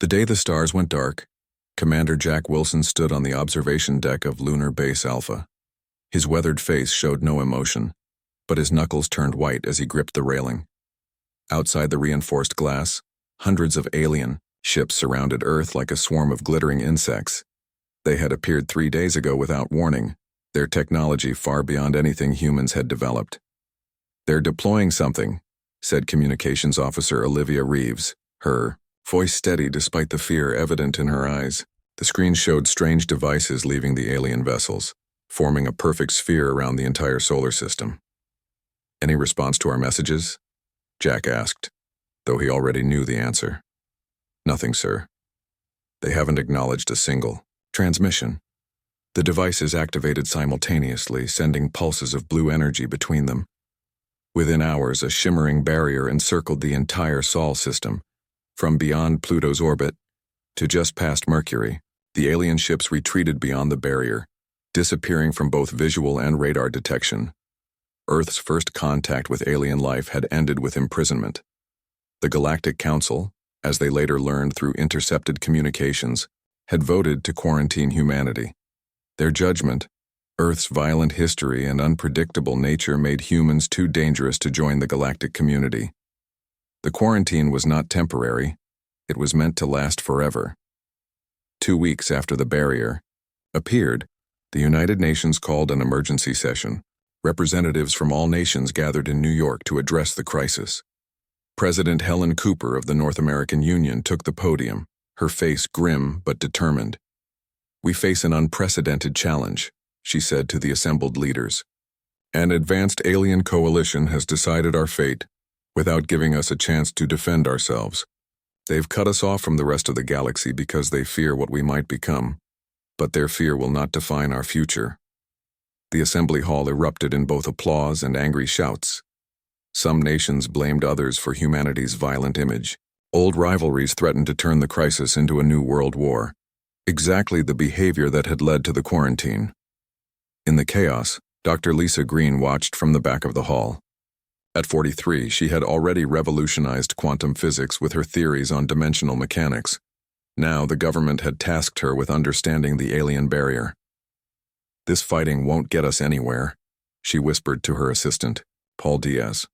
The day the stars went dark, Commander Jack Wilson stood on the observation deck of Lunar Base Alpha. His weathered face showed no emotion, but his knuckles turned white as he gripped the railing. Outside the reinforced glass, hundreds of alien ships surrounded Earth like a swarm of glittering insects. They had appeared 3 days ago without warning, their technology far beyond anything humans had developed. "They're deploying something," said Communications Officer Olivia Reeves, her voice steady despite the fear evident in her eyes. The screen showed strange devices leaving the alien vessels, forming a perfect sphere around the entire solar system. "Any response to our messages?" Jack asked, though he already knew the answer. "Nothing, sir. They haven't acknowledged a single transmission. The devices activated simultaneously, sending pulses of blue energy between them. Within hours, a shimmering barrier encircled the entire Sol system. From beyond Pluto's orbit to just past Mercury, the alien ships retreated beyond the barrier, disappearing from both visual and radar detection. Earth's first contact with alien life had ended with imprisonment. The Galactic Council, as they later learned through intercepted communications, had voted to quarantine humanity. Their judgment, Earth's violent history and unpredictable nature, made humans too dangerous to join the galactic community. The quarantine was not temporary, it was meant to last forever. 2 weeks after the barrier appeared, the United Nations called an emergency session. Representatives from all nations gathered in New York to address the crisis. President Helen Cooper of the North American Union took the podium, her face grim but determined. "We face an unprecedented challenge," she said to the assembled leaders. "An advanced alien coalition has decided our fate without giving us a chance to defend ourselves. They've cut us off from the rest of the galaxy because they fear what we might become, but their fear will not define our future." The assembly hall erupted in both applause and angry shouts. Some nations blamed others for humanity's violent image. Old rivalries threatened to turn the crisis into a new world war. Exactly the behavior that had led to the quarantine. In the chaos, Dr. Lisa Green watched from the back of the hall. At 43, she had already revolutionized quantum physics with her theories on dimensional mechanics. Now the government had tasked her with understanding the alien barrier. "This fighting won't get us anywhere," she whispered to her assistant, Paul Diaz.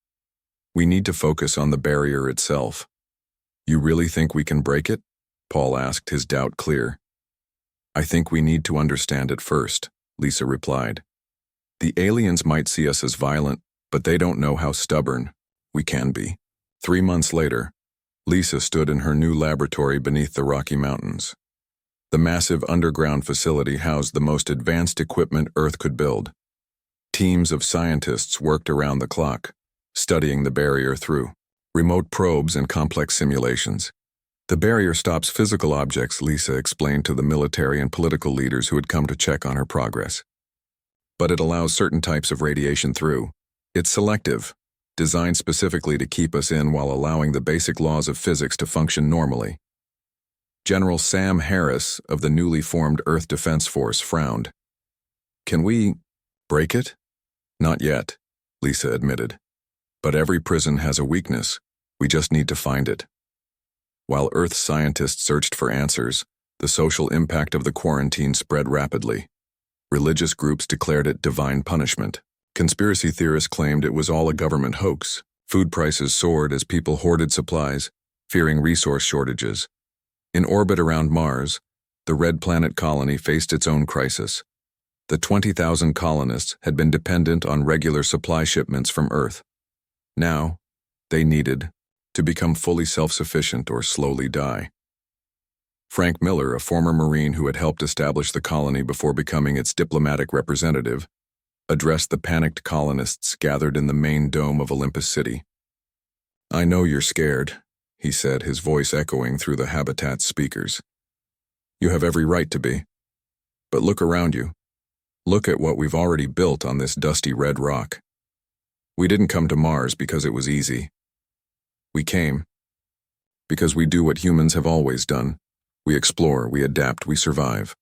"We need to focus on the barrier itself." "You really think we can break it?" Paul asked, his doubt clear. "I think we need to understand it first," Lisa replied. "The aliens might see us as violent, but they don't know how stubborn we can be." 3 months later, Lisa stood in her new laboratory beneath the Rocky Mountains. The massive underground facility housed the most advanced equipment Earth could build. Teams of scientists worked around the clock, studying the barrier through remote probes and complex simulations. "The barrier stops physical objects," Lisa explained to the military and political leaders who had come to check on her progress. "But it allows certain types of radiation through. It's selective, designed specifically to keep us in while allowing the basic laws of physics to function normally." General Sam Harris of the newly formed Earth Defense Force frowned. "Can we break it?" "Not yet," Lisa admitted. "But every prison has a weakness. We just need to find it." While Earth scientists searched for answers, the social impact of the quarantine spread rapidly. Religious groups declared it divine punishment. Conspiracy theorists claimed it was all a government hoax. Food prices soared as people hoarded supplies, fearing resource shortages. In orbit around Mars, the Red Planet colony faced its own crisis. The 20,000 colonists had been dependent on regular supply shipments from Earth. Now, they needed to become fully self-sufficient or slowly die. Frank Miller, a former Marine who had helped establish the colony before becoming its diplomatic representative, addressed the panicked colonists gathered in the main dome of Olympus City. "I know you're scared," he said, his voice echoing through the habitat's speakers. "You have every right to be. But look around you. Look at what we've already built on this dusty red rock. We didn't come to Mars because it was easy. We came because we do what humans have always done. We explore, we adapt, we survive."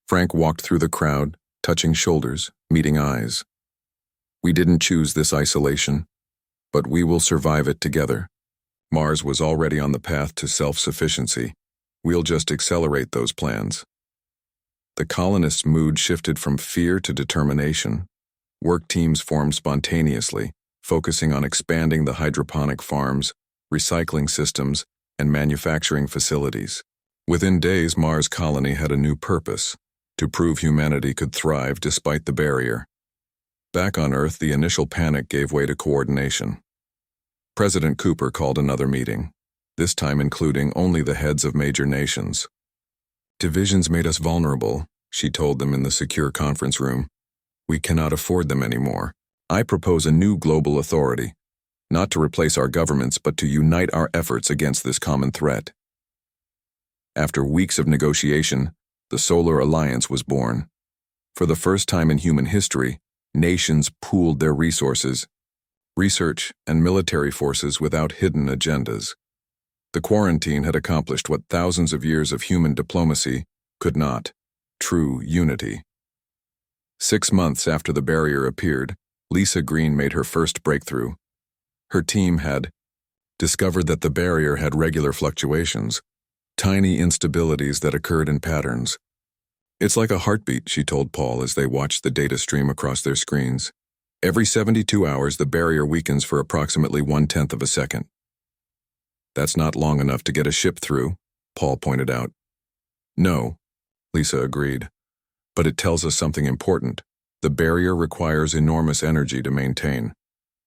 Frank walked through the crowd, touching shoulders, meeting eyes. "We didn't choose this isolation, but we will survive it together. Mars was already on the path to self-sufficiency. We'll just accelerate those plans. The colonists' mood shifted from fear to determination. Work teams formed spontaneously, focusing on expanding the hydroponic farms, recycling systems, and manufacturing facilities. Within days, Mars' colony had a new purpose: to prove humanity could thrive despite the barrier. Back on Earth, the initial panic gave way to coordination. President Cooper called another meeting, this time including only the heads of major nations. "Divisions made us vulnerable," she told them in the secure conference room. "We cannot afford them anymore. I propose a new global authority, not to replace our governments, but to unite our efforts against this common threat." After weeks of negotiation, the Solar Alliance was born. For the first time in human history, nations pooled their resources, research, and military forces without hidden agendas. The quarantine had accomplished what thousands of years of human diplomacy could not: true unity. 6 months after the barrier appeared, Lisa Green made her first breakthrough. Her team had discovered that the barrier had regular fluctuations, tiny instabilities that occurred in patterns. "It's like a heartbeat," she told Paul as they watched the data stream across their screens. "Every 72 hours, the barrier weakens for approximately 1/10 of a second." "That's not long enough to get a ship through," Paul pointed out. "No," Lisa agreed. "But it tells us something important. The barrier requires enormous energy to maintain.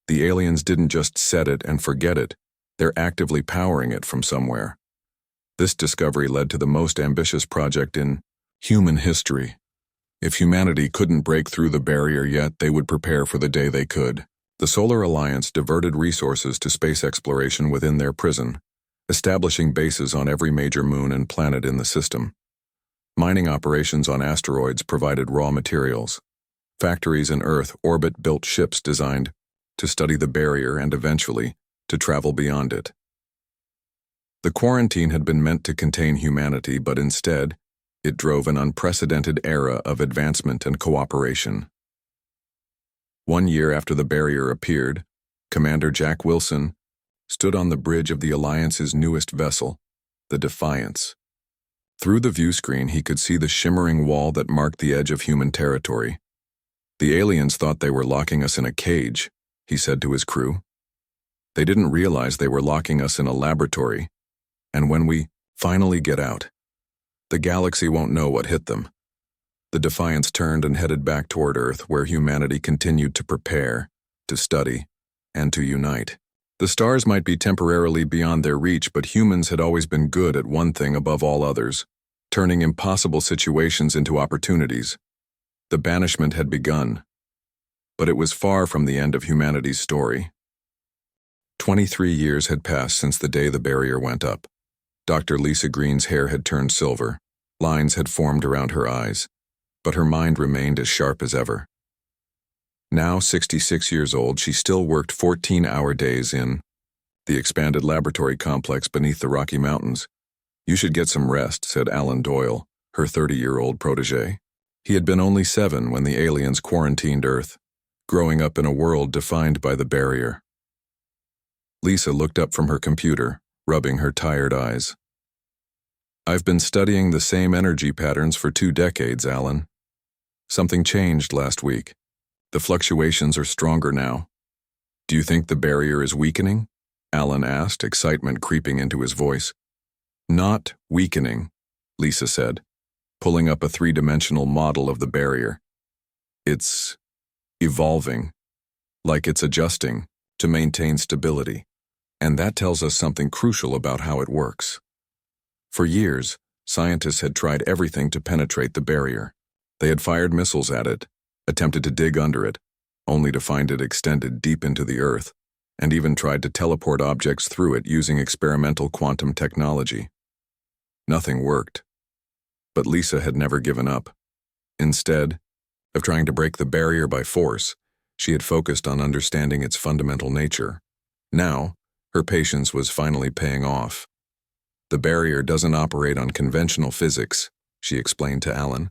The aliens didn't just set it and forget it. They're actively powering it from somewhere." This discovery led to the most ambitious project in human history. If humanity couldn't break through the barrier yet, they would prepare for the day they could. The Solar Alliance diverted resources to space exploration within their prison, establishing bases on every major moon and planet in the system. Mining operations on asteroids provided raw materials. Factories in Earth orbit built ships designed to study the barrier and eventually to travel beyond it. The quarantine had been meant to contain humanity, but instead, it drove an unprecedented era of advancement and cooperation. 1 year after the barrier appeared, Commander Jack Wilson stood on the bridge of the Alliance's newest vessel, the Defiance. Through the view screen, he could see the shimmering wall that marked the edge of human territory. "The aliens thought they were locking us in a cage," he said to his crew. "They didn't realize they were locking us in a laboratory. And when we finally get out, the galaxy won't know what hit them." The Defiance turned and headed back toward Earth, where humanity continued to prepare, to study, and to unite. The stars might be temporarily beyond their reach, but humans had always been good at one thing above all others: turning impossible situations into opportunities. The banishment had begun, but it was far from the end of humanity's story. 23 years had passed since the day the barrier went up. Dr. Lisa Green's hair had turned silver, lines had formed around her eyes, but her mind remained as sharp as ever. Now 66 years old, she still worked 14-hour days in the expanded laboratory complex beneath the Rocky Mountains. "You should get some rest," said Alan Doyle, her 30-year-old protege. He had been only 7 when the aliens quarantined Earth, growing up in a world defined by the barrier. Lisa looked up from her computer, rubbing her tired eyes. "I've been studying the same energy patterns for 2 decades, Alan. Something changed last week. The fluctuations are stronger now." "Do you think the barrier is weakening?" Alan asked, excitement creeping into his voice. "Not weakening," Lisa said, pulling up a 3-dimensional model of the barrier. "It's evolving, like it's adjusting to maintain stability. And that tells us something crucial about how it works." For years, scientists had tried everything to penetrate the barrier. They had fired missiles at it, attempted to dig under it, only to find it extended deep into the Earth, and even tried to teleport objects through it using experimental quantum technology. Nothing worked. But Lisa had never given up. Instead of trying to break the barrier by force, she had focused on understanding its fundamental nature. Now, her patience was finally paying off. "The barrier doesn't operate on conventional physics," she explained to Alan.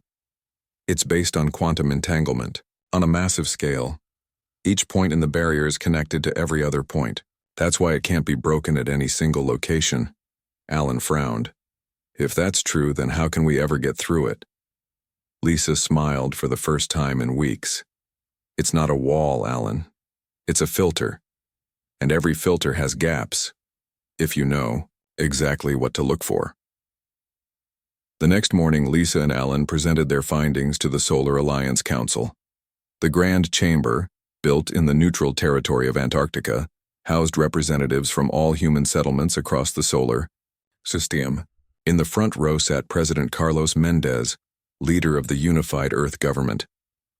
"It's based on quantum entanglement, on a massive scale. Each point in the barrier is connected to every other point, That's why it can't be broken at any single location. Alan frowned. If that's true, then how can we ever get through it? Lisa smiled for the first time in weeks. It's not a wall, Alan. It's a filter. And every filter has gaps, if you know exactly what to look for. The next morning, Lisa and Alan presented their findings to the Solar Alliance Council. The Grand Chamber, built in the neutral territory of Antarctica, housed representatives from all human settlements across the solar system. In the front row sat President Carlos Mendez, leader of the unified Earth government,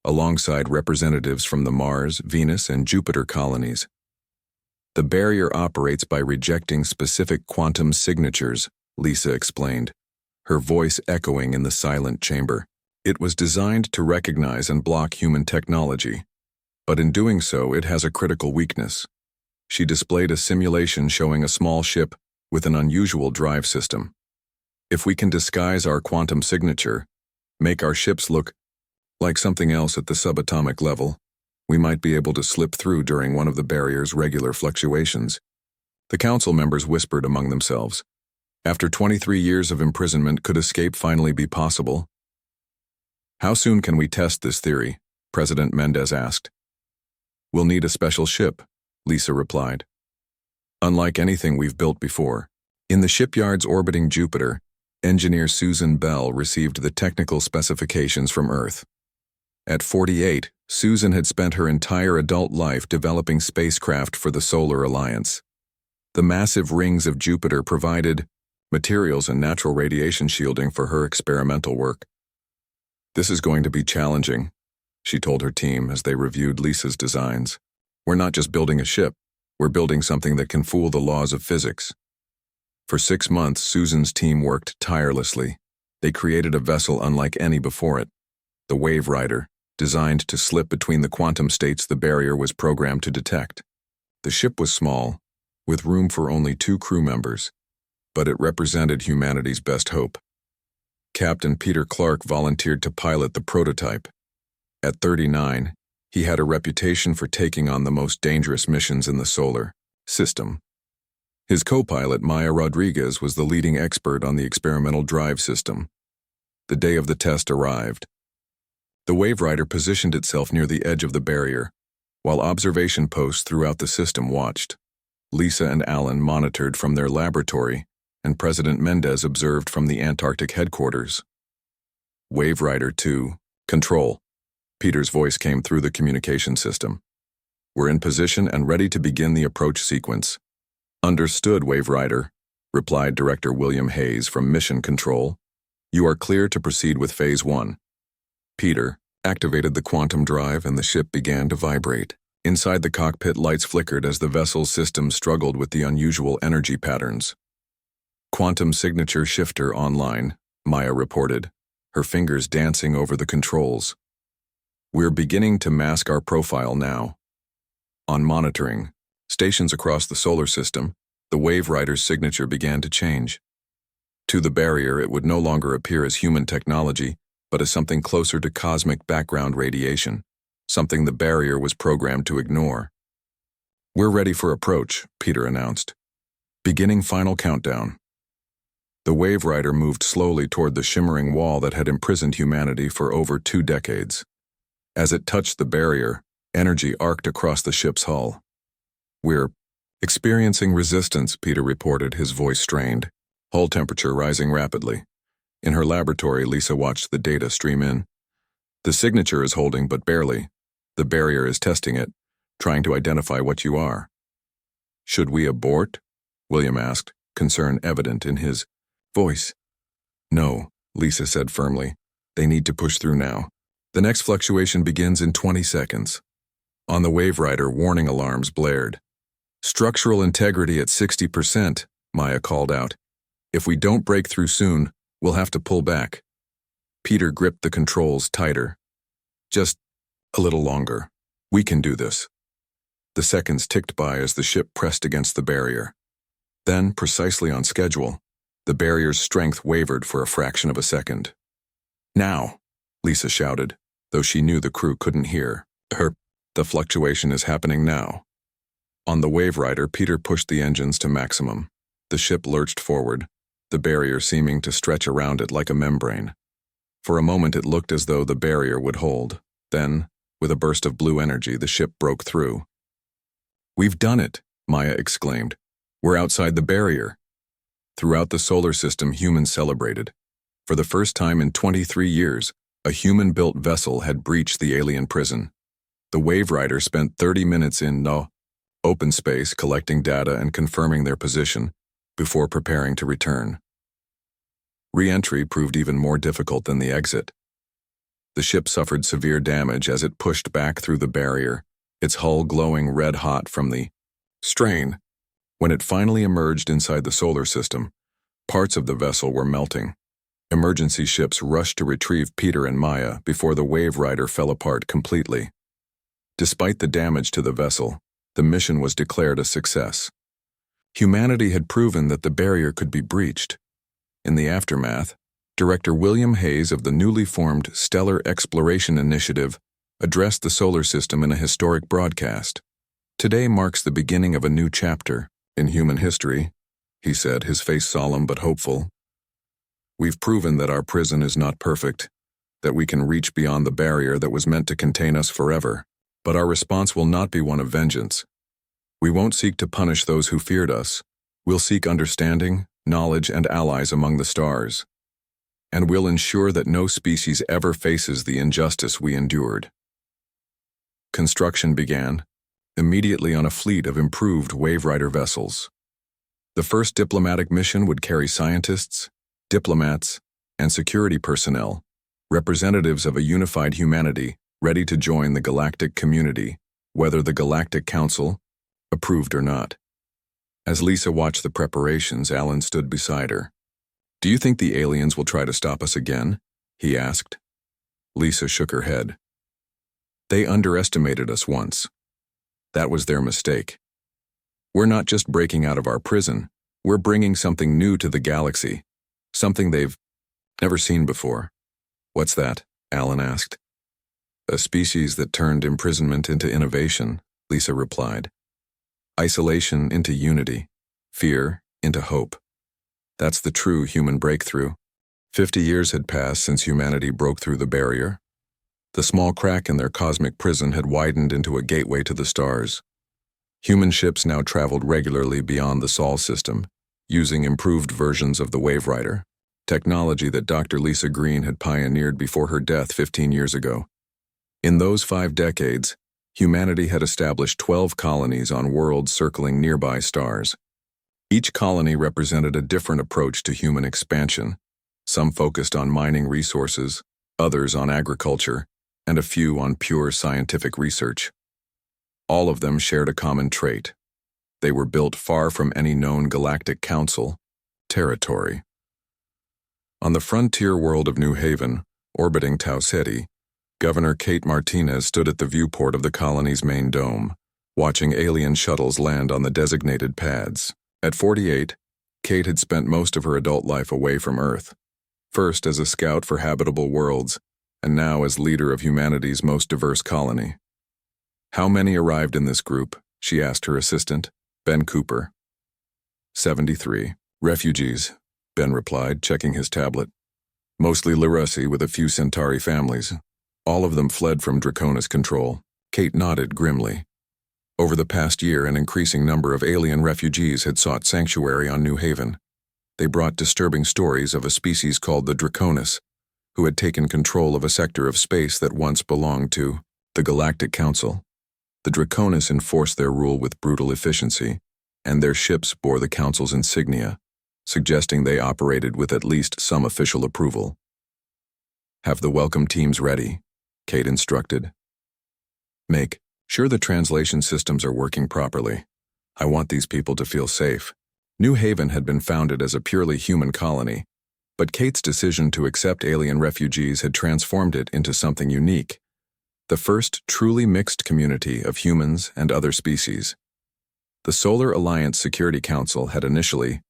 alongside representatives from the Mars, Venus, and Jupiter colonies. The barrier operates by rejecting specific quantum signatures, Lisa explained, her voice echoing in the silent chamber. It was designed to recognize and block human technology, but in doing so, it has a critical weakness. She displayed a simulation showing a small ship with an unusual drive system. If we can disguise our quantum signature, make our ships look like something else at the subatomic level, we might be able to slip through during one of the barrier's regular fluctuations. The council members whispered among themselves. After 23 years of imprisonment, could escape finally be possible? How soon can we test this theory? President Mendez asked. We'll need a special ship, Lisa replied. Unlike anything we've built before. In the shipyards orbiting Jupiter, engineer Susan Bell received the technical specifications from Earth. At 48, Susan had spent her entire adult life developing spacecraft for the Solar Alliance. The massive rings of Jupiter provided materials and natural radiation shielding for her experimental work. This is going to be challenging, she told her team as they reviewed Lisa's designs. We're not just building a ship, we're building something that can fool the laws of physics. For 6 months, Susan's team worked tirelessly. They created a vessel unlike any before it, the Wave Rider, designed to slip between the quantum states the barrier was programmed to detect. The ship was small, with room for only 2 crew members, but it represented humanity's best hope. Captain Peter Clark volunteered to pilot the prototype. At 39, he had a reputation for taking on the most dangerous missions in the solar system. His co-pilot, Maya Rodriguez, was the leading expert on the experimental drive system. The day of the test arrived. The Wave Rider positioned itself near the edge of the barrier, while observation posts throughout the system watched. Lisa and Alan monitored from their laboratory, and President Mendez observed from the Antarctic headquarters. Wave Rider 2, control. Peter's voice came through the communication system. We're in position and ready to begin the approach sequence. Understood, Wave Rider, replied Director William Hayes from Mission Control. You are clear to proceed with Phase 1. Peter activated the quantum drive and the ship began to vibrate. Inside the cockpit, lights flickered as the vessel's system struggled with the unusual energy patterns. Quantum signature shifter online, Maya reported, her fingers dancing over the controls. We're beginning to mask our profile now. On monitoring stations across the solar system, the Wave Rider's signature began to change. To the barrier, it would no longer appear as human technology, but as something closer to cosmic background radiation, something the barrier was programmed to ignore. We're ready for approach, Peter announced. Beginning final countdown. The Wave Rider moved slowly toward the shimmering wall that had imprisoned humanity for over 2 decades. As it touched the barrier, energy arced across the ship's hull. We're experiencing resistance, Peter reported, his voice strained, hull temperature rising rapidly. In her laboratory, Lisa watched the data stream in. The signature is holding, but barely. The barrier is testing it, trying to identify what you are. Should we abort? William asked, concern evident in his voice. No, Lisa said firmly. They need to push through now. The next fluctuation begins in 20 seconds. On the Wave Rider, warning alarms blared. Structural integrity at 60%, Maya called out. If we don't break through soon, we'll have to pull back. Peter gripped the controls tighter. Just a little longer. We can do this. The seconds ticked by as the ship pressed against the barrier. Then, precisely on schedule, the barrier's strength wavered for a fraction of a second. Now, Lisa shouted, though she knew the crew couldn't hear her. The fluctuation is happening now. On the Wave Rider, Peter pushed the engines to maximum. The ship lurched forward, the barrier seeming to stretch around it like a membrane. For a moment it looked as though the barrier would hold. Then, with a burst of blue energy, the ship broke through. "We've done it," Maya exclaimed. "We're outside the barrier." Throughout the solar system, humans celebrated. For the first time in 23 years, a human-built vessel had breached the alien prison. The Wave Rider spent 30 minutes in no open space collecting data and confirming their position before preparing to return. Re-entry proved even more difficult than the exit. The ship suffered severe damage as it pushed back through the barrier, its hull glowing red-hot from the strain. When it finally emerged inside the solar system, parts of the vessel were melting. Emergency ships rushed to retrieve Peter and Maya before the Wave Rider fell apart completely. Despite the damage to the vessel, the mission was declared a success. Humanity had proven that the barrier could be breached. In the aftermath, Director William Hayes of the newly formed Stellar Exploration Initiative addressed the solar system in a historic broadcast. "Today marks the beginning of a new chapter in human history," he said, his face solemn but hopeful. "We've proven that our prison is not perfect, that we can reach beyond the barrier that was meant to contain us forever. But our response will not be one of vengeance. We won't seek to punish those who feared us. We'll seek understanding, knowledge, and allies among the stars. And we'll ensure that no species ever faces the injustice we endured." Construction began, immediately on a fleet of improved Wave Rider vessels. The first diplomatic mission would carry scientists, diplomats, and security personnel, representatives of a unified humanity ready to join the galactic community, whether the Galactic Council approved or not. As Lisa watched the preparations, Alan stood beside her. "Do you think the aliens will try to stop us again?" he asked. Lisa shook her head. "They underestimated us once. That was their mistake. We're not just breaking out of our prison, we're bringing something new to the galaxy, something they've never seen before." "What's that?" Alan asked. "A species that turned imprisonment into innovation," Lisa replied. "Isolation into unity, fear into hope. That's the true human breakthrough." 50 years had passed since humanity broke through the barrier. The small crack in their cosmic prison had widened into a gateway to the stars. Human ships now traveled regularly beyond the Sol system, using improved versions of the Wave Rider, technology that Dr. Lisa Green had pioneered before her death 15 years ago. In those 5 decades, humanity had established 12 colonies on worlds circling nearby stars. Each colony represented a different approach to human expansion, some focused on mining resources, others on agriculture, and a few on pure scientific research. All of them shared a common trait. They were built far from any known Galactic Council territory. On the frontier world of New Haven, orbiting Tau Ceti, Governor Kate Martinez stood at the viewport of the colony's main dome, watching alien shuttles land on the designated pads. At 48, Kate had spent most of her adult life away from Earth, first as a scout for habitable worlds, and now as leader of humanity's most diverse colony. "How many arrived in this group?" she asked her assistant, Ben Cooper. 73. "Refugees," Ben replied, checking his tablet. "Mostly Larusi with a few Centauri families. All of them fled from Draconis control." Kate nodded grimly. Over the past year, an increasing number of alien refugees had sought sanctuary on New Haven. They brought disturbing stories of a species called the Draconis, who had taken control of a sector of space that once belonged to the Galactic Council. The Draconis enforced their rule with brutal efficiency, and their ships bore the Council's insignia, suggesting they operated with at least some official approval. "Have the welcome teams ready," Kate instructed. "Make sure the translation systems are working properly. I want these people to feel safe." New Haven had been founded as a purely human colony, but Kate's decision to accept alien refugees had transformed it into something unique. The first truly mixed community of humans and other species. The Solar Alliance Security Council had initially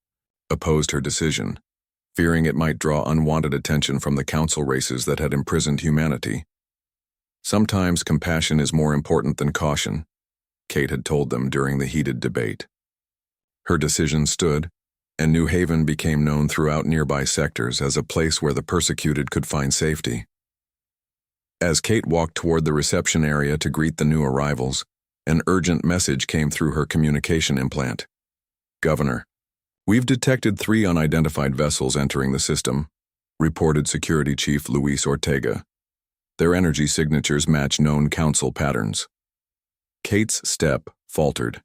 opposed her decision, fearing it might draw unwanted attention from the council races that had imprisoned humanity. Sometimes compassion is more important than caution. Kate had told them during the heated debate. Her decision stood, and New Haven became known throughout nearby sectors as a place where the persecuted could find safety. As Kate walked toward the reception area to greet the new arrivals, an urgent message came through her communication implant. "Governor, we've detected 3 unidentified vessels entering the system," reported Security Chief Luis Ortega. "Their energy signatures match known council patterns." Kate's step faltered.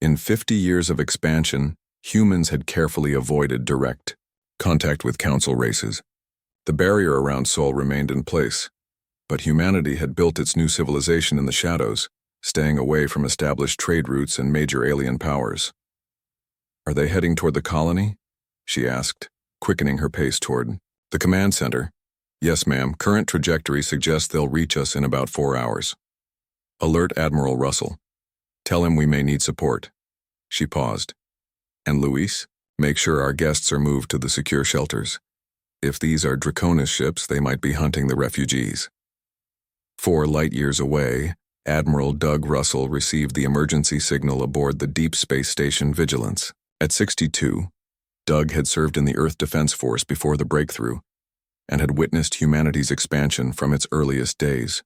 In 50 years of expansion, humans had carefully avoided direct contact with council races. The barrier around Sol remained in place, but humanity had built its new civilization in the shadows, staying away from established trade routes and major alien powers. "Are they heading toward the colony?" she asked, quickening her pace toward the command center. "Yes, ma'am. Current trajectory suggests they'll reach us in about 4 hours. Alert Admiral Russell. Tell him we may need support." She paused. "And Luis, make sure our guests are moved to the secure shelters. If these are Draconis ships, they might be hunting the refugees." 4 light years away, Admiral Doug Russell received the emergency signal aboard the Deep Space Station Vigilance. At 62, Doug had served in the Earth Defense Force before the breakthrough and had witnessed humanity's expansion from its earliest days.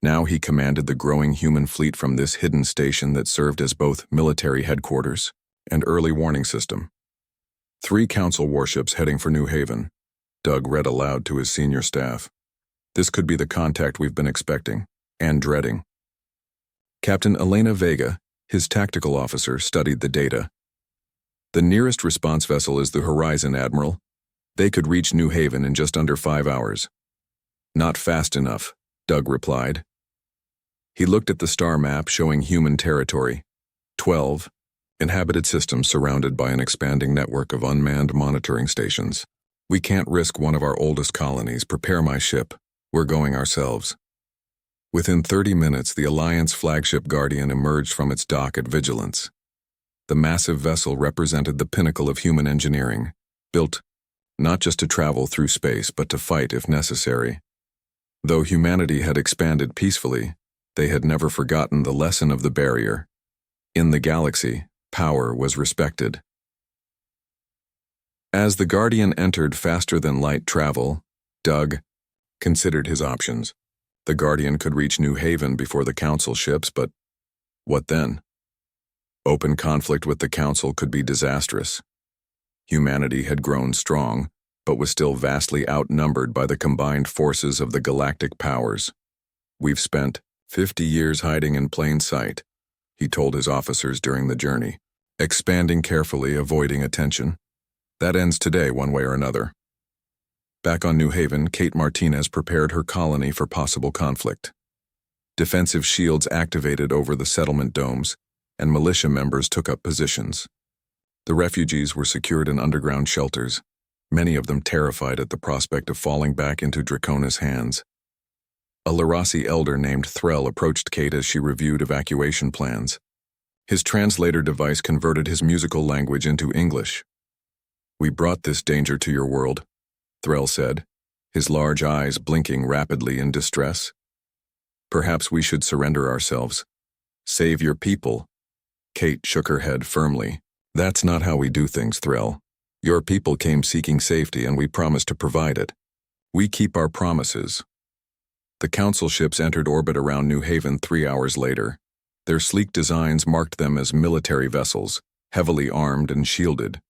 Now he commanded the growing human fleet from this hidden station that served as both military headquarters and early warning system. 3 council warships heading for New Haven, Doug read aloud to his senior staff. "This could be the contact we've been expecting and dreading." Captain Elena Vega, his tactical officer, studied the data. "The nearest response vessel is the Horizon, Admiral. They could reach New Haven in just under 5 hours. "Not fast enough," Doug replied. He looked at the star map showing human territory. 12 inhabited systems surrounded by an expanding network of unmanned monitoring stations. "We can't risk one of our oldest colonies. Prepare my ship. We're going ourselves." Within 30 minutes, the Alliance flagship Guardian emerged from its dock at Vigilance. The massive vessel represented the pinnacle of human engineering, built not just to travel through space, but to fight if necessary. Though humanity had expanded peacefully, they had never forgotten the lesson of the barrier. In the galaxy, power was respected. As the Guardian entered faster-than-light travel, Doug considered his options. The Guardian could reach New Haven before the Council ships, but what then? Open conflict with the Council could be disastrous. Humanity had grown strong, but was still vastly outnumbered by the combined forces of the galactic powers. "We've spent 50 years hiding in plain sight," he told his officers during the journey, expanding carefully, avoiding attention. "That ends today one way or another." Back on New Haven, Kate Martinez prepared her colony for possible conflict. Defensive shields activated over the settlement domes, and militia members took up positions. The refugees were secured in underground shelters, many of them terrified at the prospect of falling back into Draconis hands. A Larasi elder named Threll approached Kate as she reviewed evacuation plans. His translator device converted his musical language into English. "We brought this danger to your world," Threll said, his large eyes blinking rapidly in distress. "Perhaps we should surrender ourselves. Save your people." Kate shook her head firmly. "That's not how we do things, Threll. Your people came seeking safety and we promised to provide it. We keep our promises." The Council ships entered orbit around New Haven 3 hours later. Their sleek designs marked them as military vessels, heavily armed and shielded.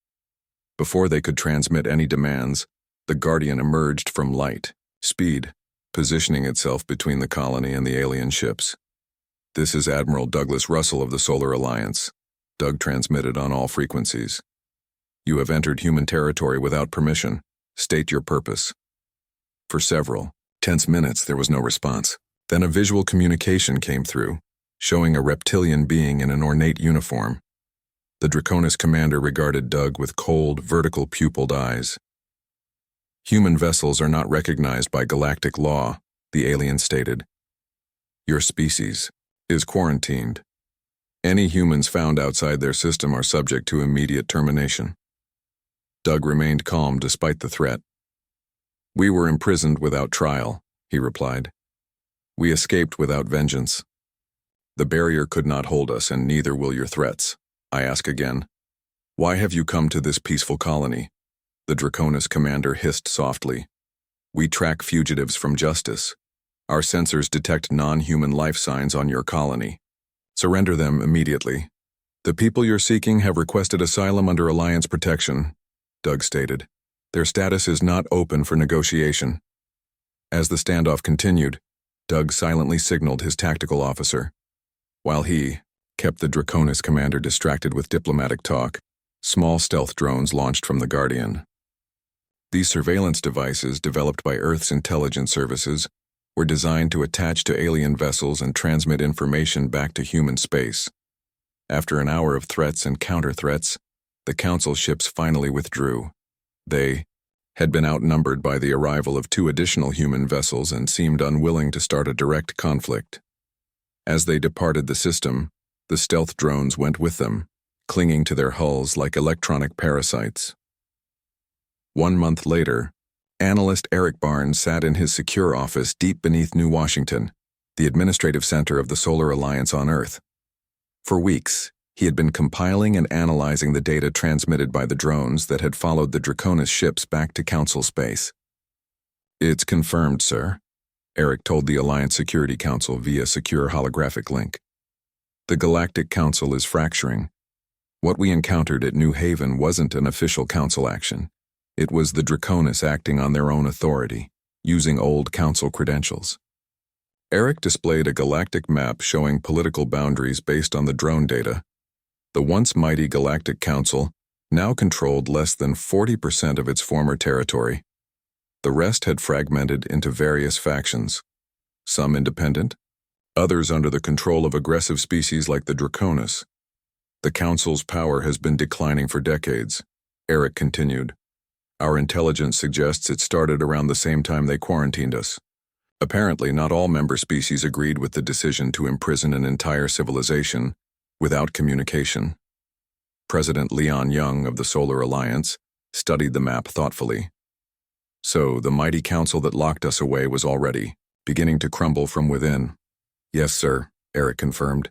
Before they could transmit any demands, the Guardian emerged from light speed, positioning itself between the colony and the alien ships. "This is Admiral Douglas Russell of the Solar Alliance," Doug transmitted on all frequencies. "You have entered human territory without permission. State your purpose." For several tense minutes, there was no response. Then a visual communication came through, showing a reptilian being in an ornate uniform. The Draconis commander regarded Doug with cold, vertical pupiled eyes. "Human vessels are not recognized by galactic law," the alien stated. "Your species is quarantined. Any humans found outside their system are subject to immediate termination." Doug remained calm despite the threat. "We were imprisoned without trial," he replied. "We escaped without vengeance." The barrier could not hold us, and neither will your threats. I ask again, why have you come to this peaceful colony? The Draconis commander hissed softly. We track fugitives from justice. Our sensors detect non-human life signs on your colony. Surrender them immediately. The people you're seeking have requested asylum under Alliance protection, Doug stated. Their status is not open for negotiation. As the standoff continued, Doug silently signaled his tactical officer. While he kept the Draconis commander distracted with diplomatic talk, small stealth drones launched from the Guardian. These surveillance devices, developed by Earth's intelligence services, were designed to attach to alien vessels and transmit information back to human space. After an hour of threats and counter-threats, the Council ships finally withdrew. They had been outnumbered by the arrival of 2 additional human vessels and seemed unwilling to start a direct conflict. As they departed the system, the stealth drones went with them, clinging to their hulls like electronic parasites. 1 month later, analyst Eric Barnes sat in his secure office deep beneath New Washington, the administrative center of the Solar Alliance on Earth. For weeks, he had been compiling and analyzing the data transmitted by the drones that had followed the Draconis ships back to Council space. It's confirmed, sir, Eric told the Alliance Security Council via secure holographic link. The Galactic Council is fracturing. What we encountered at New Haven wasn't an official Council action. It was the Draconis acting on their own authority, using old Council credentials. Eric displayed a galactic map showing political boundaries based on the drone data. The once mighty Galactic Council now controlled less than 40% of its former territory. The rest had fragmented into various factions, some independent, others under the control of aggressive species like the Draconis. The Council's power has been declining for decades, Eric continued. Our intelligence suggests it started around the same time they quarantined us. Apparently, not all member species agreed with the decision to imprison an entire civilization without communication. President Leon Young of the Solar Alliance studied the map thoughtfully. So, the mighty council that locked us away was already beginning to crumble from within. Yes, sir, Eric confirmed.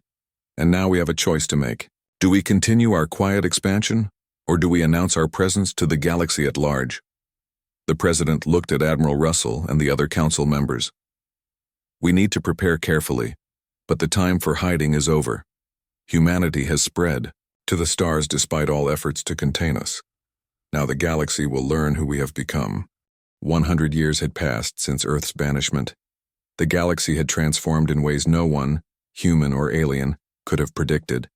And now we have a choice to make. Do we continue our quiet expansion, or do we announce our presence to the galaxy at large? The president looked at Admiral Russell and the other council members. We need to prepare carefully, but the time for hiding is over. Humanity has spread to the stars despite all efforts to contain us. Now the galaxy will learn who we have become. 100 years had passed since Earth's banishment. The galaxy had transformed in ways no one, human or alien, could have predicted.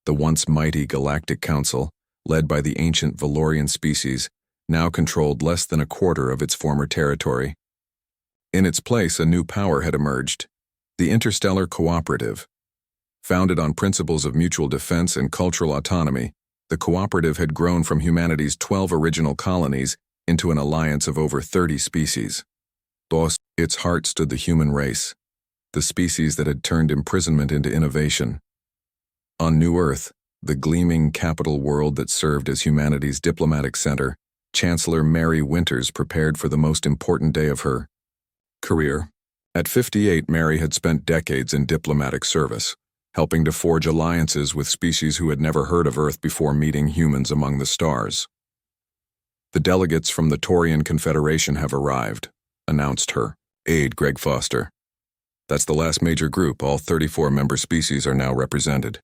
The once mighty Galactic Council, led by the ancient Valorian species, now controlled less than a quarter of its former territory. In its place, a new power had emerged, the Interstellar Cooperative. Founded on principles of mutual defense and cultural autonomy, the cooperative had grown from humanity's 12 original colonies into an alliance of over 30 species. Thus, its heart stood the human race, the species that had turned imprisonment into innovation. On New Earth, the gleaming capital world that served as humanity's diplomatic center, Chancellor Mary Winters prepared for the most important day of her career. At 58, Mary had spent decades in diplomatic service, helping to forge alliances with species who had never heard of Earth before meeting humans among the stars. The delegates from the Taurian Confederation have arrived, announced her aide Greg Foster. That's the last major group. All 34 member species are now represented.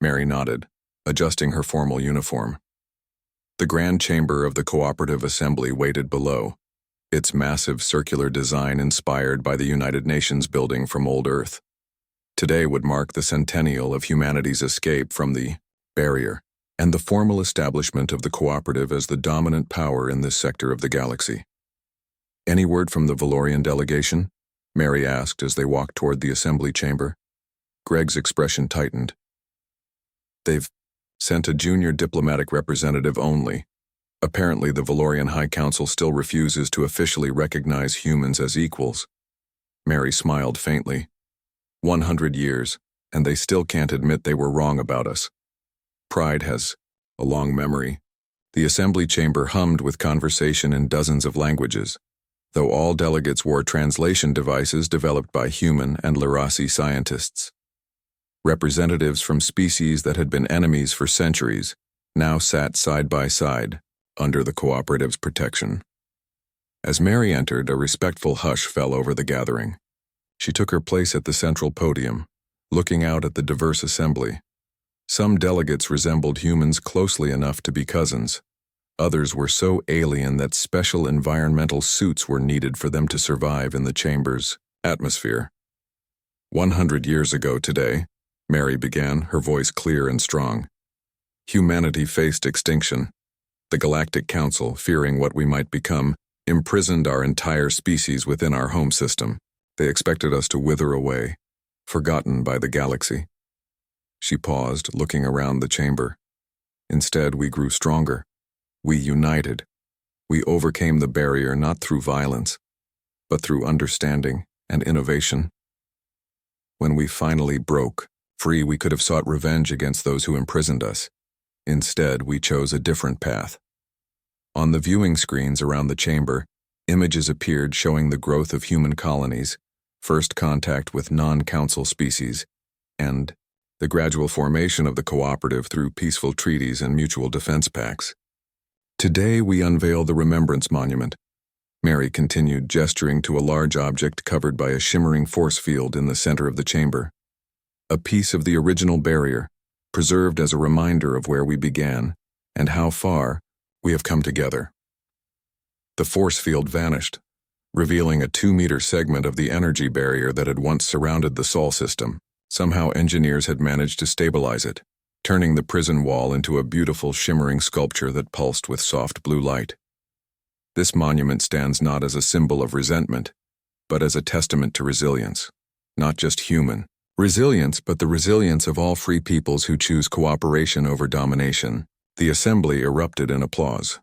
Mary nodded, adjusting her formal uniform. The grand chamber of the Cooperative Assembly waited below, its massive circular design inspired by the United Nations building from old Earth. Today would mark the centennial of humanity's escape from the barrier and the formal establishment of the Cooperative as the dominant power in this sector of the galaxy. Any word from the Valorian delegation? Mary asked as they walked toward the assembly chamber. Greg's expression tightened. They've sent a junior diplomatic representative only. Apparently, the Valorian High Council still refuses to officially recognize humans as equals. Mary smiled faintly. 100 years, and they still can't admit they were wrong about us. Pride has a long memory. The assembly chamber hummed with conversation in dozens of languages, though all delegates wore translation devices developed by human and Lirasi scientists. Representatives from species that had been enemies for centuries now sat side by side, under the cooperative's protection. As Mary entered, a respectful hush fell over the gathering. She took her place at the central podium, looking out at the diverse assembly. Some delegates resembled humans closely enough to be cousins. Others were so alien that special environmental suits were needed for them to survive in the chamber's atmosphere. 100 years ago today, Mary began, her voice clear and strong. Humanity faced extinction. The Galactic Council, fearing what we might become, imprisoned our entire species within our home system. They expected us to wither away, forgotten by the galaxy. She paused, looking around the chamber. Instead, we grew stronger. We united. We overcame the barrier not through violence, but through understanding and innovation. When we finally broke free, we could have sought revenge against those who imprisoned us. Instead, we chose a different path. On the viewing screens around the chamber, images appeared showing the growth of human colonies, first contact with non-council species, and the gradual formation of the cooperative through peaceful treaties and mutual defense pacts. Today we unveil the Remembrance Monument. Mary continued, gesturing to a large object covered by a shimmering force field in the center of the chamber. A piece of the original barrier, preserved as a reminder of where we began and how far we have come together. The force field vanished, revealing a 2-meter segment of the energy barrier that had once surrounded the Sol system. Somehow engineers had managed to stabilize it, turning the prison wall into a beautiful shimmering sculpture that pulsed with soft blue light. This monument stands not as a symbol of resentment, but as a testament to resilience. Not just human resilience, but the resilience of all free peoples who choose cooperation over domination. The assembly erupted in applause.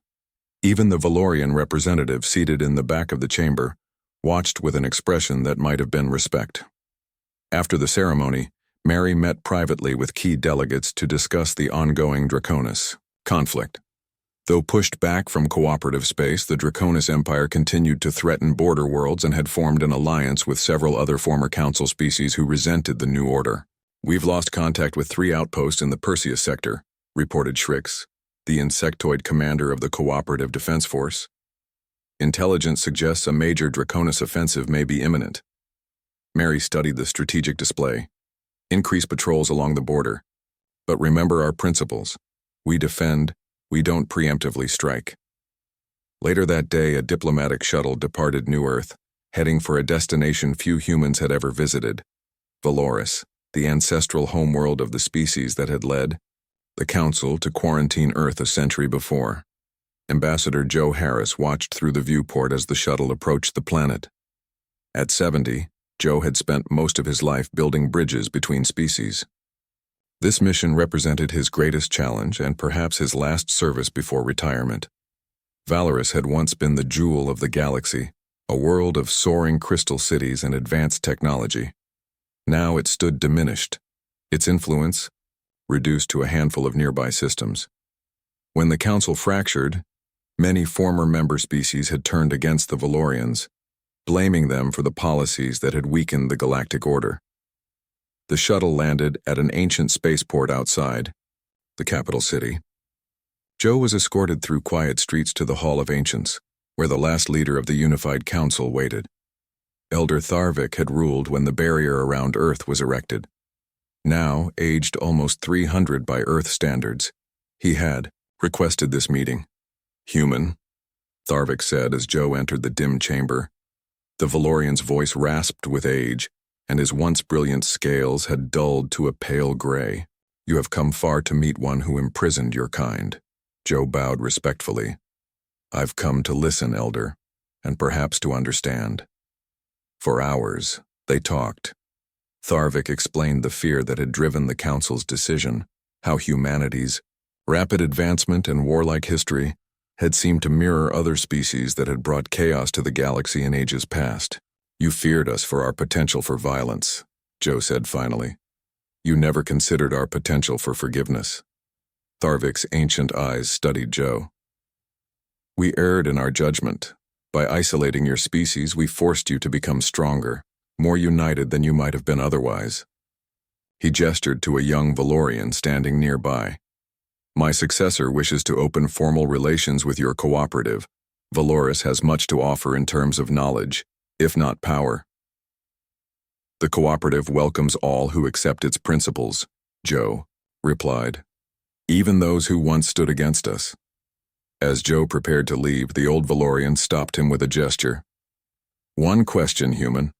Even the Valorian representative seated in the back of the chamber watched with an expression that might have been respect. After the ceremony, Mary met privately with key delegates to discuss the ongoing Draconis conflict. Though pushed back from cooperative space, the Draconis Empire continued to threaten border worlds and had formed an alliance with several other former council species who resented the new order. "We've lost contact with 3 outposts in the Perseus sector," reported Shrix, the insectoid commander of the Cooperative Defense Force. "Intelligence suggests a major Draconis offensive may be imminent." Mary studied the strategic display. "Increase patrols along the border. But remember our principles. We defend, we don't preemptively strike." Later that day, a diplomatic shuttle departed New Earth, heading for a destination few humans had ever visited, Valoris, the ancestral homeworld of the species that had led the Council to quarantine Earth a century before. Ambassador Joe Harris watched through the viewport as the shuttle approached the planet. At 70, Joe had spent most of his life building bridges between species. This mission represented his greatest challenge and perhaps his last service before retirement. Valoris had once been the jewel of the galaxy, a world of soaring crystal cities and advanced technology. Now it stood diminished, its influence reduced to a handful of nearby systems. When the Council fractured, many former member species had turned against the Valorians, blaming them for the policies that had weakened the galactic order. The shuttle landed at an ancient spaceport outside the capital city. Joe was escorted through quiet streets to the Hall of Ancients, where the last leader of the unified council waited. Elder Tharvik had ruled when the barrier around Earth was erected. Now, aged almost 300 by Earth standards, he had requested this meeting. "Human," Tharvik said as Joe entered the dim chamber. The Valorian's voice rasped with age, and his once brilliant scales had dulled to a pale gray. "You have come far to meet one who imprisoned your kind." Joe bowed respectfully. "I've come to listen, Elder, and perhaps to understand." For hours, they talked. Tharvik explained the fear that had driven the Council's decision, how humanity's rapid advancement and warlike history had seemed to mirror other species that had brought chaos to the galaxy in ages past. "You feared us for our potential for violence," Joe said finally. "You never considered our potential for forgiveness." Tharvik's ancient eyes studied Joe. "We erred in our judgment. By isolating your species, we forced you to become stronger, more united than you might have been otherwise. He gestured to a young Valorian standing nearby. My successor wishes to open formal relations with your cooperative. Valoris has much to offer in terms of knowledge, if not power. The cooperative welcomes all who accept its principles, Joe replied. Even those who once stood against us. As Joe prepared to leave, the old Valorian stopped him with a gesture. One question, human.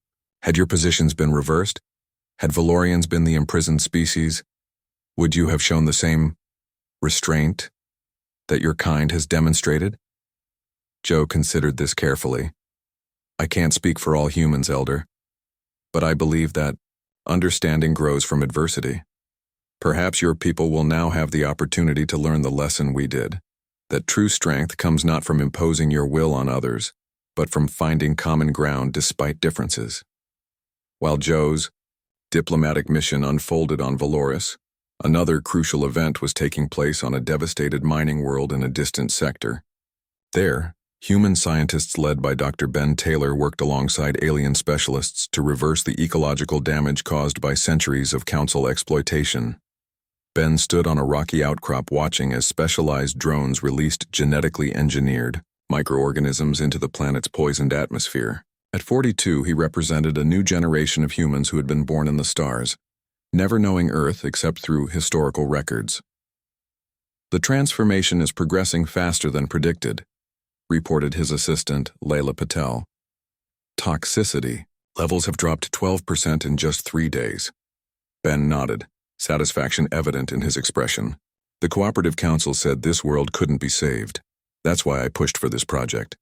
Had your positions been reversed? Had Valorians been the imprisoned species? Would you have shown the same restraint that your kind has demonstrated? Joe considered this carefully. I can't speak for all humans, Elder, but I believe that understanding grows from adversity. Perhaps your people will now have the opportunity to learn the lesson we did, that true strength comes not from imposing your will on others, but from finding common ground despite differences. While Joe's diplomatic mission unfolded on Valoris, another crucial event was taking place on a devastated mining world in a distant sector. There, human scientists led by Dr. Ben Taylor worked alongside alien specialists to reverse the ecological damage caused by centuries of Council exploitation. Ben stood on a rocky outcrop watching as specialized drones released genetically engineered microorganisms into the planet's poisoned atmosphere. At 42, he represented a new generation of humans who had been born in the stars, never knowing Earth except through historical records. The transformation is progressing faster than predicted, reported his assistant, Layla Patel. Toxicity levels have dropped 12% in just 3 days. Ben nodded, satisfaction evident in his expression. The Cooperative Council said this world couldn't be saved. That's why I pushed for this project.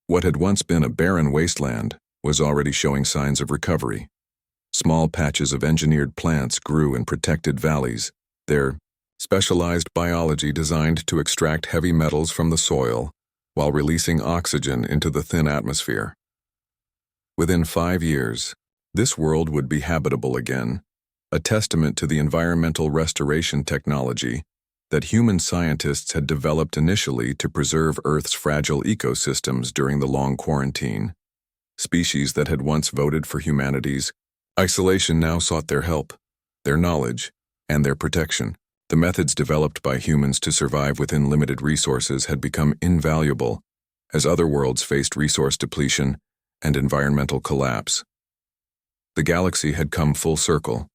What had once been a barren wasteland was already showing signs of recovery. Small patches of engineered plants grew in protected valleys, their specialized biology designed to extract heavy metals from the soil while releasing oxygen into the thin atmosphere. Within 5 years, this world would be habitable again, a testament to the environmental restoration technology that human scientists had developed initially to preserve Earth's fragile ecosystems during the long quarantine. Species that had once voted for humanity's isolation now sought their help, their knowledge, and their protection. The methods developed by humans to survive within limited resources had become invaluable as other worlds faced resource depletion and environmental collapse. The galaxy had come full circle.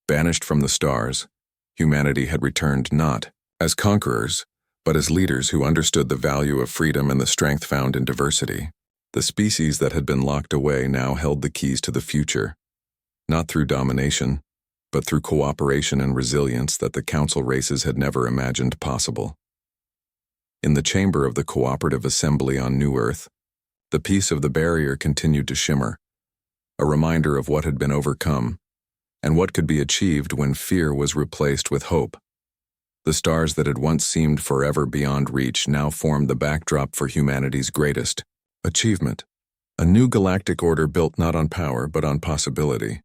Banished from the stars, humanity had returned not as conquerors, but as leaders who understood the value of freedom and the strength found in diversity. The species that had been locked away now held the keys to the future, not through domination, but through cooperation and resilience that the Council races had never imagined possible. In the chamber of the Cooperative Assembly on New Earth, the peace of the barrier continued to shimmer, a reminder of what had been overcome, and what could be achieved when fear was replaced with hope. The stars that had once seemed forever beyond reach now formed the backdrop for humanity's greatest achievement, a new galactic order built not on power but on possibility.